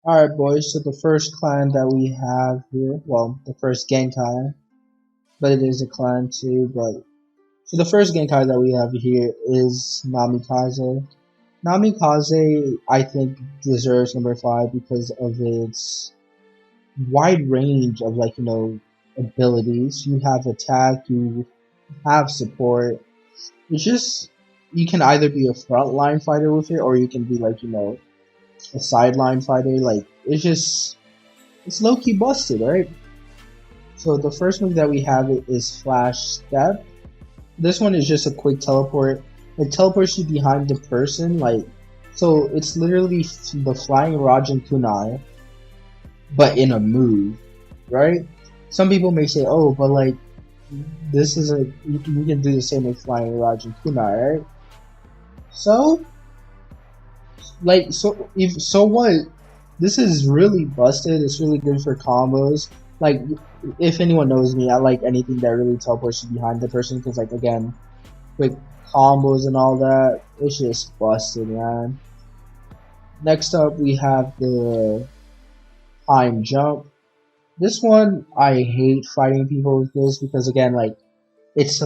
Alright boys, so the first clan that we have here, well, the first Genkai, but it is a clan too, but so the first Genkai that we have here is Namikaze. Namikaze, I think, deserves number 5 because of its wide range of, abilities. You have attack, you have support. It's just, you can either be a frontline fighter with it, or you can be a sideline fighter. It's low-key busted, right? So the first move that we have is Flash Step. This one is just a quick teleport. It teleports you behind the person, so it's literally the Flying Rajan Kunai, but in a move, right? Some people may say, oh, but this is you can do the same with Flying Rajan Kunai, right? So, so what? This is really busted. It's really good for combos. Like, if anyone knows me, I like anything that really teleports you behind the person because, again, quick combos and all that. It's just busted, man. Next up, we have the time jump. This one, I hate fighting people with this because, again, it's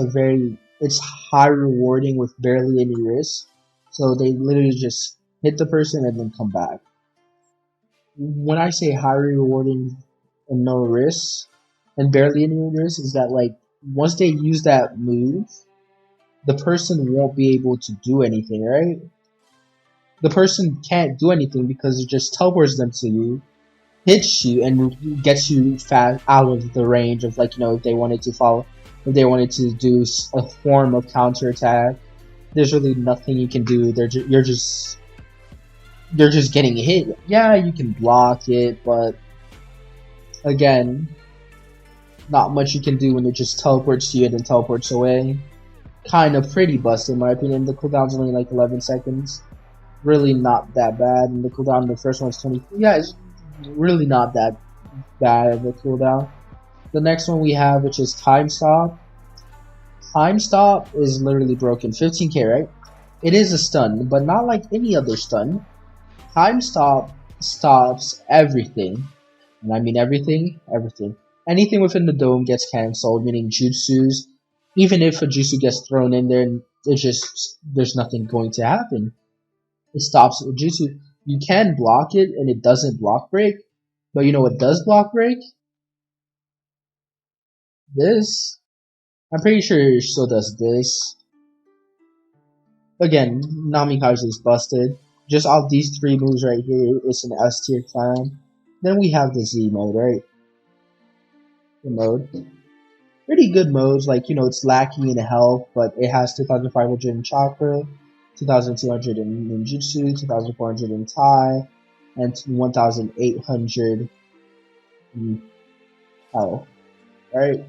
high rewarding with barely any risk. So they literally just hit the person and then come back. When I say high rewarding and no risk and barely any risk, is that once they use that move, the person won't be able to do anything, right? The person can't do anything because it just teleports them to you, hits you, and gets you fast out of the range of if they wanted to follow, if they wanted to do a form of counterattack. There's really nothing you can do. You're just getting hit. Yeah, you can block it, but again, not much you can do when it just teleports to you and then teleports away. Kind of pretty busted in my opinion. The cooldown's only 11 seconds. Really not that bad. And the cooldown, the first one's 20. Yeah, it's really not that bad of a cooldown. The next one we have, which is Time Stop. Time Stop is literally broken. 15k, right? It is a stun, but not like any other stun. Time Stop stops everything. And I mean everything. Anything within the dome gets cancelled, meaning jutsus. Even if a jutsu gets thrown in there, there's nothing going to happen. It stops jutsu. You can block it, and it doesn't block break. But you know what does block break? This. I'm pretty sure it still does this. Again, Namikaze is busted. Just off these 3 moves right here, it's an S tier clan. Then we have the Z mode, right? The mode. Pretty good modes, it's lacking in health, but it has 2,500 in chakra, 2,200 in ninjutsu, 2,400 in Tai, and 1,800 in health, right?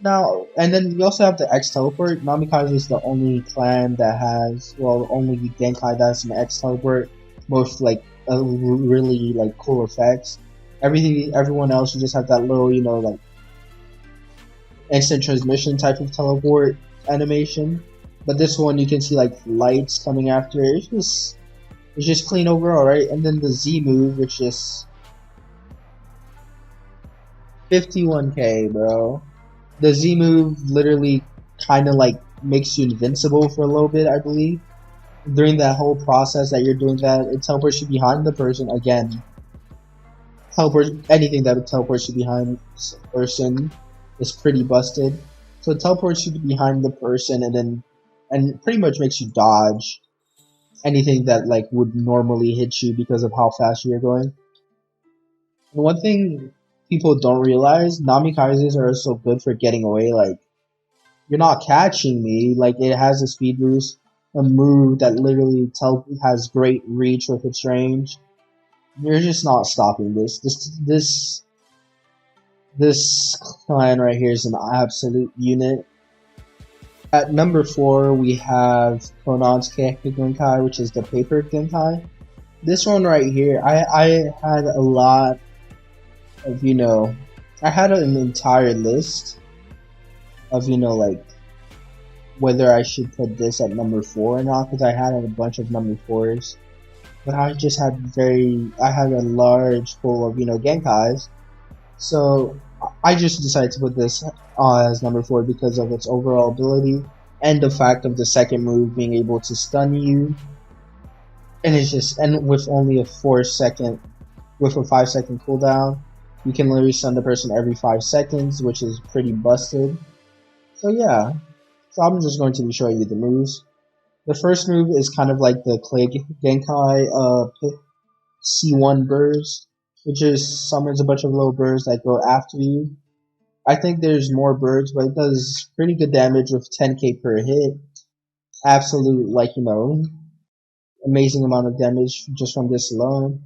Now, and then we also have the X teleport. Namikaze is the only clan that has, only Genkai that has an X teleport, most really cool effects. Everyone else, you just have that little, instant transmission type of teleport animation. But this one, you can see lights coming after it. It's just clean overall, right? And then the Z move, which is 51k, bro. The Z move literally kind of makes you invincible for a little bit, I believe. During that whole process that you're doing that, it teleports you behind the person again. Anything that teleports you behind the person is pretty busted. So it teleports you behind the person and pretty much makes you dodge anything that would normally hit you because of how fast you're going. And one thing people don't realize, Namikazes are so good for getting away. You're not catching me. It has a speed boost, a move that literally has great reach with its range. You're just not stopping this. This clan right here is an absolute unit. At number 4, we have Konan's Gunkai, which is the paper Genkai. This one right here, I had a lot of, I had an entire list of, whether I should put this at number 4 or not, because I had a bunch of number 4s. but I had a large pool of Genkais, so I just decided to put this as number 4 because of its overall ability and the fact of the second move being able to stun you, and it's just and with only a 4 second with a 5 second cooldown, you can literally stun the person every 5 seconds, which is pretty busted. So yeah, so I'm just going to be showing you the moves. The first move is kind of like the Clay Genkai C1 birds, which just summons a bunch of little birds that go after you. I think there's more birds, but it does pretty good damage with 10k per hit. Absolute, like, amazing amount of damage just from this alone.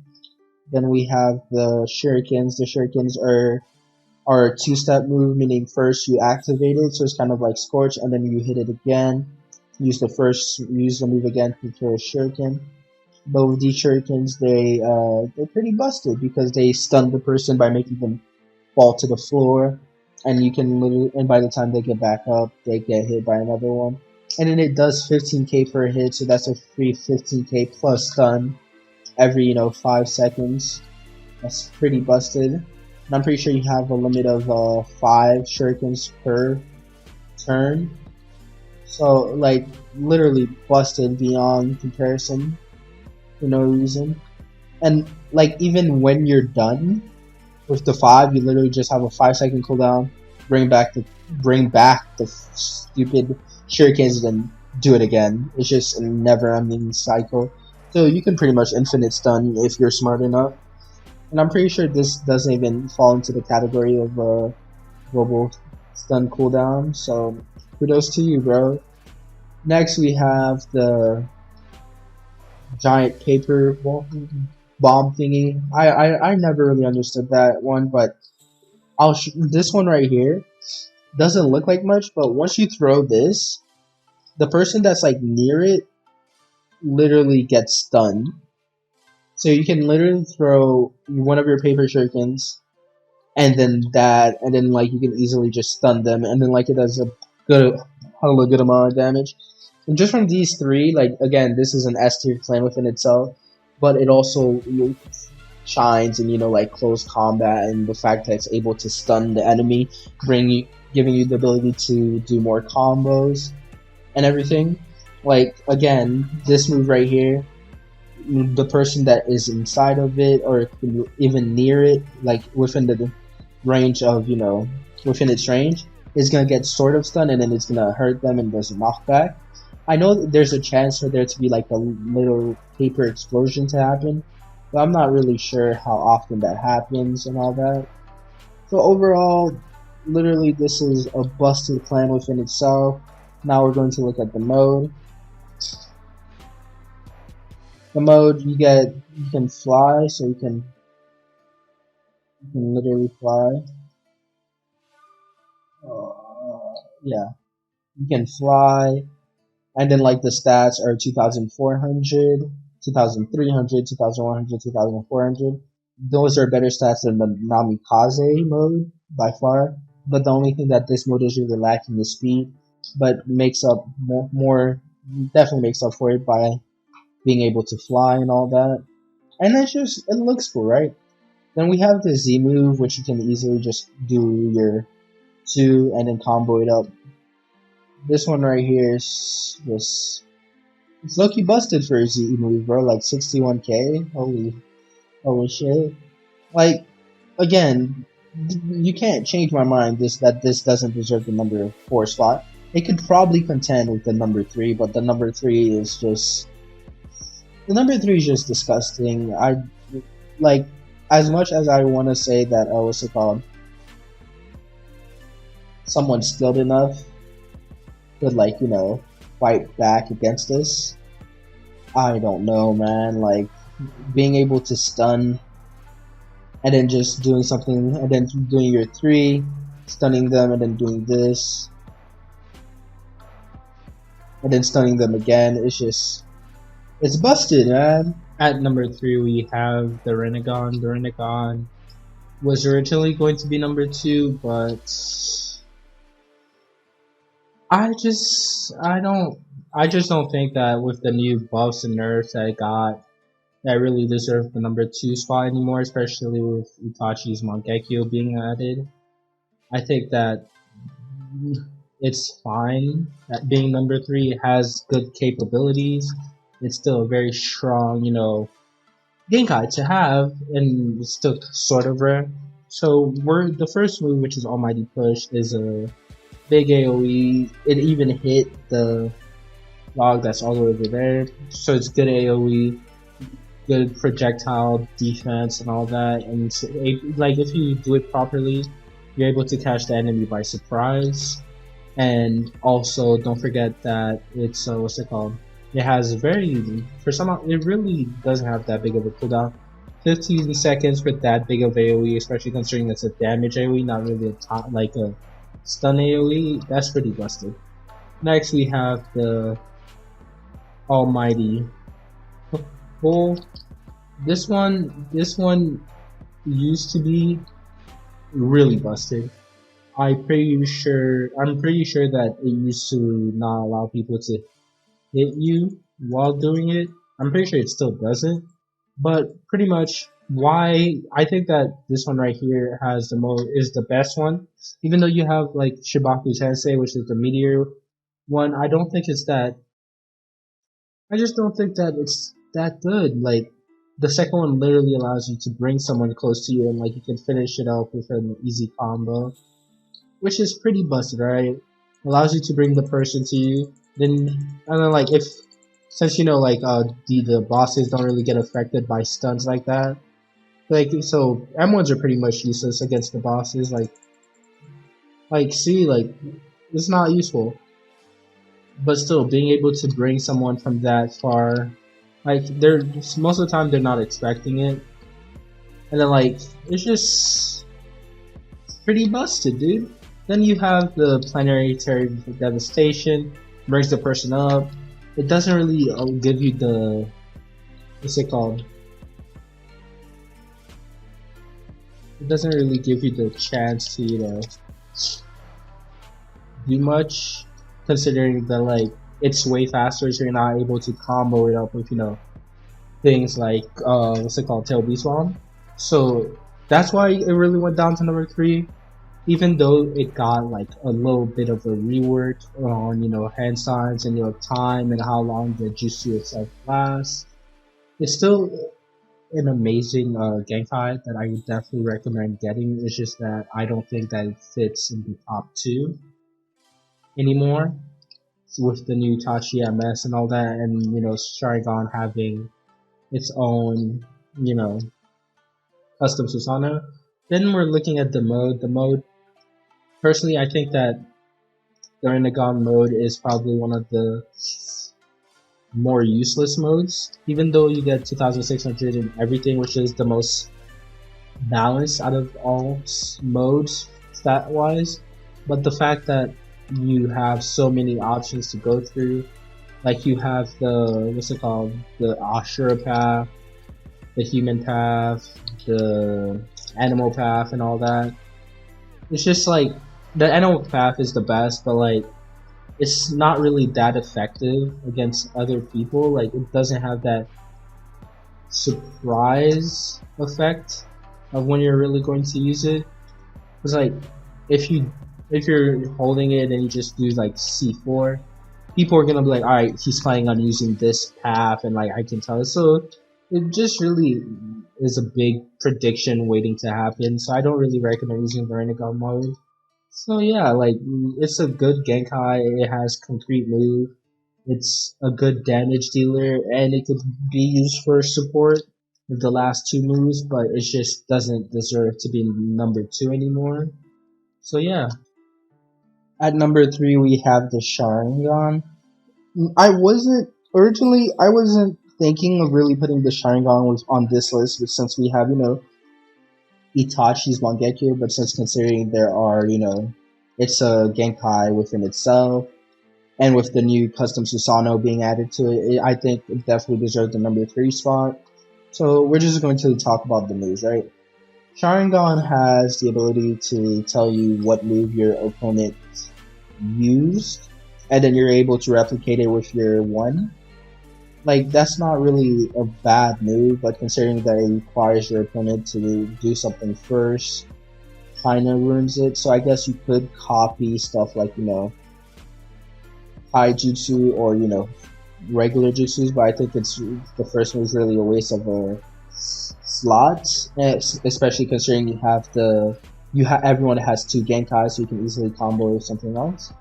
Then we have the shurikens. The shurikens are a two-step move, meaning first you activate it, so it's kind of like Scorch, and then you hit it again. Use the move again to throw a shuriken. Both these shurikens, they're pretty busted because they stun the person by making them fall to the floor, and by the time they get back up, they get hit by another one. And then it does 15k per hit, so that's a free 15k plus stun every 5 seconds. That's pretty busted. And I'm pretty sure you have a limit of 5 shurikens per turn. So like literally busted beyond comparison for no reason. And like even when you're done with the 5, you literally just have a 5 second cooldown. Bring back the stupid shurikens and then do it again. It's just a never-ending cycle. So you can pretty much infinite stun if you're smart enough. And I'm pretty sure this doesn't even fall into the category of global stun cooldown. So kudos to you, bro. Next we have the giant paper bomb thingy. I never really understood that one, but this one right here doesn't look like much, but once you throw this, the person that's like near it literally gets stunned. So you can literally throw one of your paper shurikens, and then like you can easily just stun them, and then like it does a good amount of damage. And just from these three, like again, this is an S tier clan within itself, but it also shines in like close combat and the fact that it's able to stun the enemy, giving you the ability to do more combos and everything. Like again, this move right here, the person that is inside of it or even near it, like within the range of within its range, is gonna get sort of stunned, and then it's gonna hurt them and does a knockback. I know that there's a chance for there to be like a little paper explosion to happen, but I'm not really sure how often that happens and all that. So overall, literally this is a busted clan within itself. Now we're going to look at the mode. The mode you can fly, so you can literally fly. Yeah, you can fly, and then like the stats are 2,400, 2,300, 2,100, 2,400. Those are better stats than the Namikaze mode by far. But the only thing that this mode is really lacking is speed, but makes up definitely makes up for it by being able to fly and all that. And it looks cool, right? Then we have the Z move, which you can easily just do your 2 and then combo it up. This one right here is just, it's low-key busted for a Z move, bro. Like 61k. Holy shit. Like, again, you can't change my mind that this doesn't deserve the number 4 spot. It could probably contend with the number 3, but the number 3 is just disgusting. I like, as much as I want to say that what's it called, someone skilled enough could like fight back against this. I don't know, man. Like being able to stun and then just doing something and then doing your 3, stunning them and then doing this and then stunning them again. It's busted, man. At number 3, we have the Rentagon. The Rentagon was originally going to be number 2, but I just don't think that with the new buffs and nerfs that it got, that really deserve the number 2 spot anymore, especially with Itachi's Mangekyo being added. I think that it's fine at being number 3. It has good capabilities. It's still a very strong, Genkai to have, and it's still sort of rare. So we're the first move, which is Almighty Push, is a big AoE. It even hit the log that's all the way over there, so it's good AoE, good projectile defense, and all that. And it's, like if you do it properly, you're able to catch the enemy by surprise. And also, don't forget that it's what's it called? It has for some it really doesn't have that big of a cooldown. 15 seconds with that big of AoE, especially considering it's a damage AoE, not really like a stun AoE. That's pretty busted. Next, we have the Almighty Bull. This one used to be really busted. I'm pretty sure that it used to not allow people to hit you while doing it. I'm pretty sure it still doesn't, but pretty much why I think that this one right here is the best one. Even though you have like Shibaku Tensei, which is the meteor one, I just don't think that it's that good. Like the second one literally allows you to bring someone close to you and like you can finish it off with an easy combo, which is pretty busted, right? Allows you to bring the person to you. Then and then like if since the bosses don't really get affected by stunts like that. Like so M1s are pretty much useless against the bosses. See it's not useful. But still being able to bring someone from that far, like they're most of the time they're not expecting it. And then it's just pretty busted, dude. Then you have the planetary devastation, brings the person up. It doesn't really give you the what's it called? It doesn't really give you the chance to do much, considering that it's way faster, so you're not able to combo it up with things like what's it called, Tail Beast Bomb. So that's why it really went down to number 3. Even though it got a little bit of a rework on hand signs and time and how long the jutsu itself lasts, it's still an amazing Genkai that I would definitely recommend getting. It's just that I don't think that it fits in the top 2 anymore with the new Tachi MS and all that, and Sharingon having its own custom Susanoo. Then we're looking at the mode. Personally, I think that the Rentagon mode is probably one of the more useless modes, even though you get 2600 and everything, which is the most balanced out of all modes stat wise. But the fact that you have so many options to go through, like you have the the Ashura path, the human path, the animal path, and all that. It's just the animal path is the best, but it's not really that effective against other people. It doesn't have that surprise effect of when you're really going to use it. It's if you're holding it and you just do C4, people are gonna be like, alright, he's planning on using this path, and I can tell. So it just really is a big prediction waiting to happen. So I don't really recommend using the Rentagon mode. So yeah, it's a good Genkai. It has concrete move. It's a good damage dealer, and it could be used for support with the last 2 moves, but it just doesn't deserve to be number 2 anymore. So yeah. At number 3, we have the Sharingan. I wasn't thinking of really putting the Sharingan on this list, but since we have Itachi's Mangekyo, but since considering there are it's a Genkai within itself, and with the new custom Susanoo being added to it, I think it definitely deserves the number 3 spot. So we're just going to talk about the moves, right? Sharingan has the ability to tell you what move your opponent used, and then you're able to replicate it with your one. Like that's not really a bad move, but considering that it requires your opponent to do something first, kind of ruins it. So I guess you could copy stuff like high jutsu or regular jutsus, but I think it's the first move is really a waste of a slot, especially considering everyone has two Genkai, so you can easily combo with something else.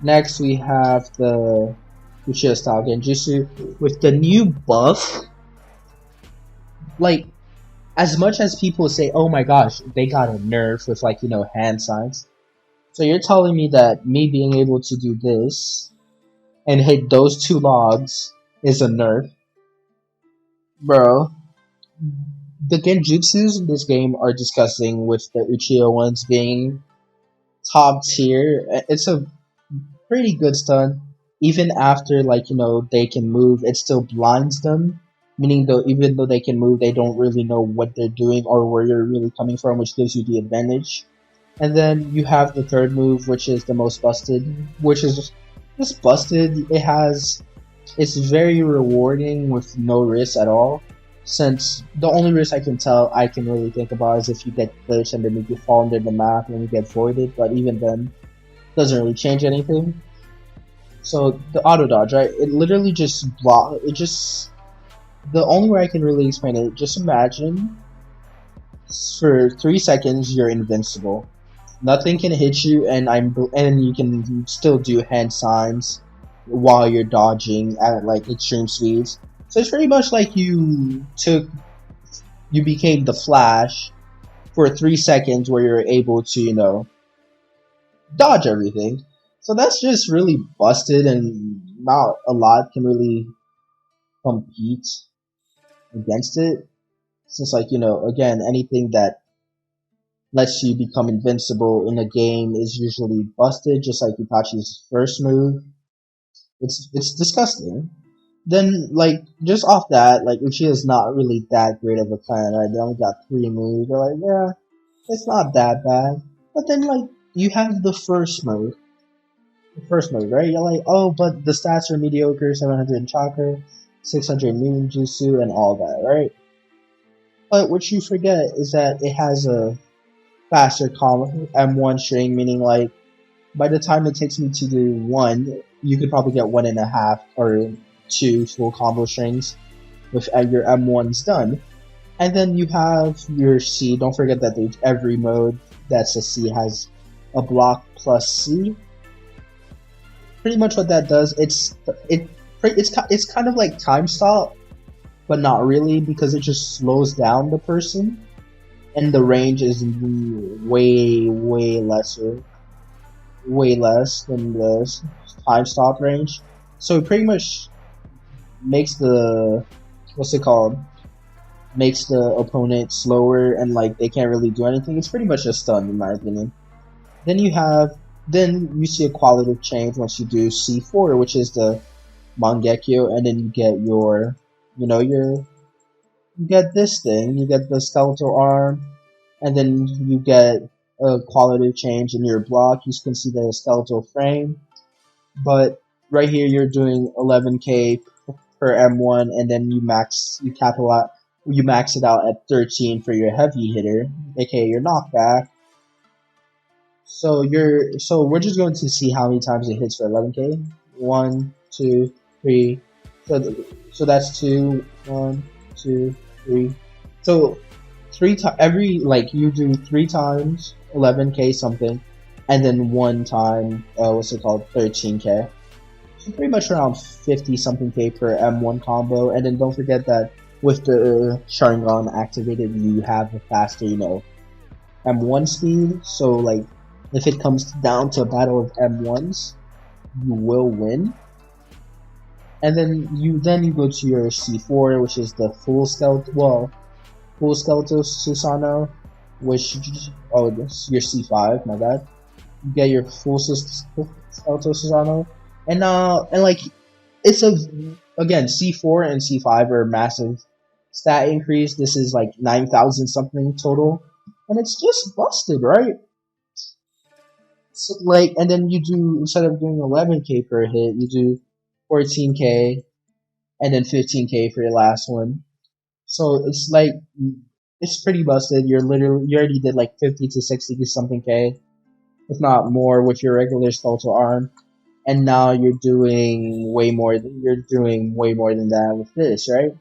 Next, we have the Uchiha style Genjutsu with the new buff. Like, as much as people say, "Oh my gosh, they got a nerf with hand signs," so you're telling me that me being able to do this and hit those two logs is a nerf, bro? The Genjutsus in this game are disgusting, with the Uchiha ones being top tier. It's a pretty good stun. Even after they can move, it still blinds them. Meaning though, even though they can move, they don't really know what they're doing or where you're really coming from, which gives you the advantage. And then you have the third move, which is the most busted, which is just busted. It's very rewarding with no risk at all. Since the only risk I can really think about is if you get glitched and then you fall under the map and you get voided, but even then, doesn't really change anything. So the auto dodge, right? It literally just block. It just the only way I can really explain it. Just imagine for 3 seconds you're invincible. Nothing can hit you, and you can still do hand signs while you're dodging at like extreme speeds. So it's pretty much like you became the Flash for 3 seconds, where you're able to dodge everything. So that's just really busted, and not a lot can really compete against it. Since again, anything that lets you become invincible in a game is usually busted, just like Itachi's first move. It's disgusting. Then just off that, Uchiha is not really that great of a clan, right? They only got 3 moves. They're like, yeah, it's not that bad. But then you have the first move. The first move, right? You're like, oh, but the stats are mediocre, 700 in chakra, 600 in ninjutsu, and all that, right? But what you forget is that it has a faster M1 string, meaning by the time it takes me to do one, you could probably get 1.5 or 2 full combo strings with your M1s done. And then you have your C. Don't forget that every mode that's a C has a block plus C. Pretty much what that does, it's kind of like time stop, but not really, because it just slows down the person, and the range is way less than the time stop range. So it pretty much makes the what's it called? Makes the opponent slower, and they can't really do anything. It's pretty much just stun in my opinion. Then you see a qualitative change once you do C4, which is the Mangekyo, and then you get you get this thing, you get the skeletal arm, and then you get a qualitative change in your block. You can see the skeletal frame, but right here you're doing 11k per M1, and then you max it out at 13 for your heavy hitter, aka your knockback. So we're just going to see how many times it hits for 11k. 1, 2, 3. So that's 2, 1, 2, 3. So every you do 3 times 11k something, and then 1 time what's it called, 13k. So pretty much around 50 something k per M1 combo. And then don't forget that with the Sharingan activated, you have a faster M1 speed. So if it comes down to a battle of M1s, you will win. And then you go to your C4, which is the full skeletal Susanoo, which this your C5, my bad. You get your full skeletal Susanoo, and it's again, C4 and C5 are massive stat increase. This is 9,000 something total, and it's just busted, right? So, and then you do, instead of doing 11k per hit, you do 14k, and then 15k for your last one. So it's like it's pretty busted. You already did like 50 to 60 something k, if not more, with your regular skeletal arm, and now you're doing way more. You're doing way more than that with this, right?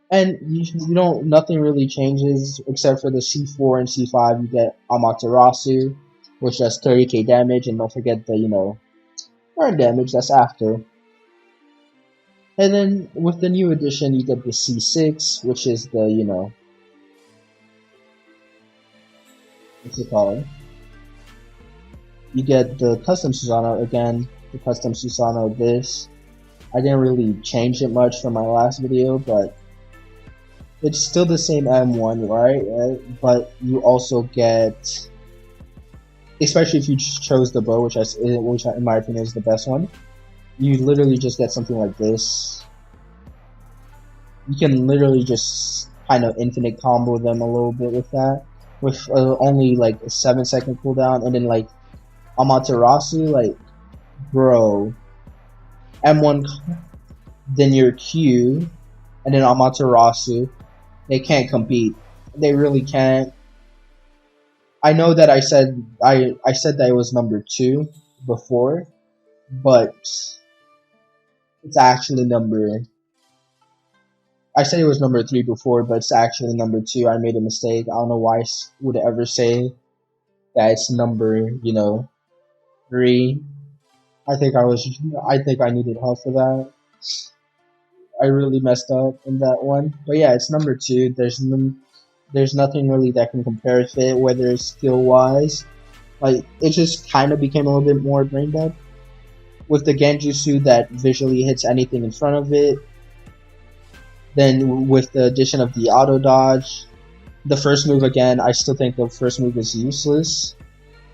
And you don't. Nothing really changes except for the C4 and C5. You get Amaterasu, which does 30k damage, and don't forget the burn damage that's after. And then with the new edition, you get the C6, which is the what's it called? You get the custom Susanoo again. The custom Susanoo. This I didn't really change it much from my last video, but it's still the same M1, right? But you also get, especially if you chose the bow, which in my opinion is the best one. You literally just get something like this. You can literally just kind of infinite combo them a little bit with that, with only like a 7-second cooldown, and then like Amaterasu, like bro, M1, then your Q, and then Amaterasu. They can't compete. They really can't. I know that I said that it was number 2 before, but it's actually I said it was number 3 before, but it's actually number 2. I made a mistake. I don't know why I would ever say that it's number 3. I think I needed help for that. I really messed up in that one. But yeah, it's number 2. There's nothing really that can compare with it, whether it's skill wise. Like, it just kind of became a little bit more brain dead with the Genjutsu that visually hits anything in front of it. Then with the addition of the auto dodge, the first move again, I still think the first move is useless.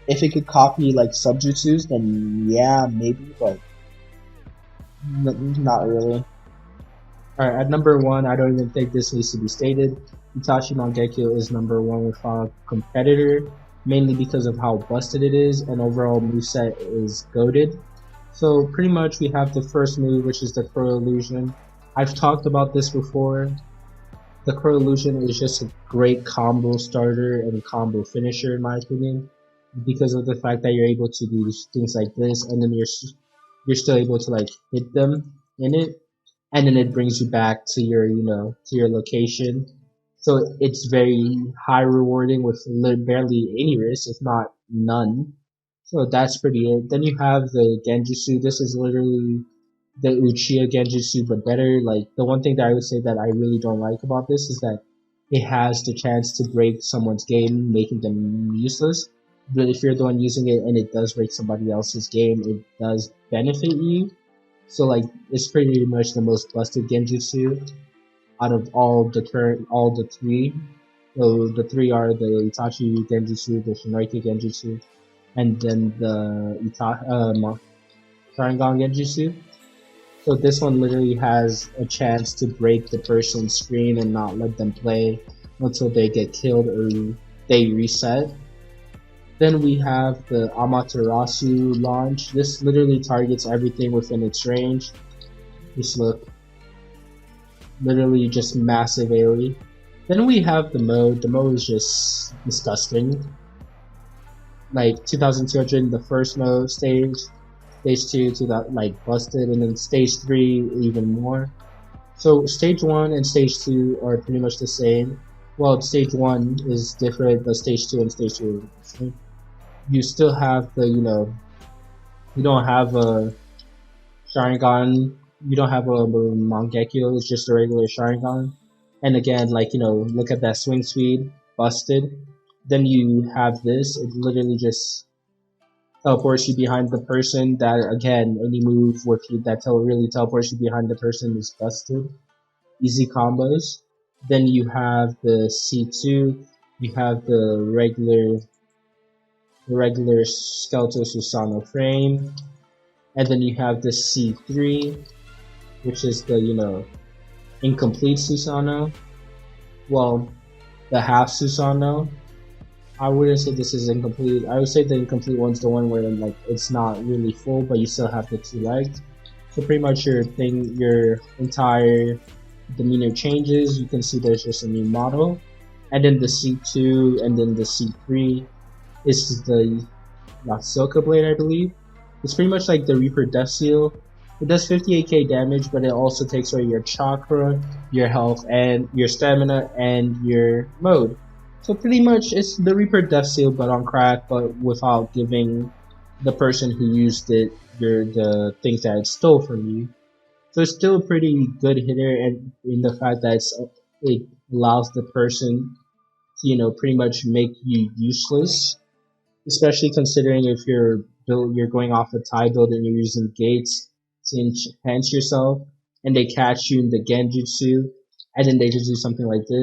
If it could copy like subjutsus, then yeah, maybe, but not really. Alright, at number 1, I don't even think this needs to be stated. Itachi Mangekyo is number 1 with our competitor, mainly because of how busted it is, and overall moveset is goated. So pretty much we have the first move, which is the Crow Illusion. I've talked about this before. The Crow Illusion is just a great combo starter and combo finisher in my opinion, because of the fact that you're able to do things like this, and then you're still able to like hit them in it, and then it brings you back to your to your location. So it's very high rewarding with barely any risk, if not none. So that's pretty it. Then you have the Genjutsu. This is literally the Uchiha Genjutsu, but better. Like, the one thing that I would say that I really don't like about this is that it has the chance to break someone's game, making them useless. But if you're the one using it and it does break somebody else's game, it does benefit you. So like, it's pretty much the most busted Genjutsu out of all the 3. So the 3 are the Itachi Genjutsu, the Shinobi Genjutsu, and then the Sharingan Genjutsu. So this one literally has a chance to break the person's screen and not let them play until they get killed or they reset. Then we have the Amaterasu launch. This literally targets everything within its range. Just look. Literally just massive AoE. Then we have the mode. The mode is just disgusting. Like 2200 the first mode stage. Stage 2 to that like busted, and then stage 3 even more. So stage 1 and stage 2 are pretty much the same. Well, stage 1 is different, but stage 2 and stage 3 are the same. You still have the, you don't have a Sharingan, you don't have a Mangekyo, it's just a regular Sharingan. And again, like, look at that swing speed, busted. Then you have this, it literally just teleports you behind the person. That, again, any move with you that really teleports you behind the person is busted. Easy combos. Then you have the C2, you have the regular skeletal Susanoo frame, and then you have the C3, which is the incomplete Susanoo. Well, the half Susanoo. I wouldn't say this is incomplete. I would say the incomplete one's the one where like it's not really full, but you still have the 2 legs. So pretty much your entire demeanor changes. You can see there's just a new model, and then the C2 and then the C3 is the Silka Blade, I believe. It's pretty much like the Reaper Death Seal. It does 58k damage, but it also takes away your chakra, your health, and your stamina, and your mode. So pretty much it's the Reaper Death Seal, but on crack, but without giving the person who used it the things that it stole from you. So it's still a pretty good hitter, and in the fact that it allows the person to, pretty much make you useless, especially considering if you're going off a tie build and you're using gates to enhance yourself, and they catch you in the genjutsu, and then they just do something like this.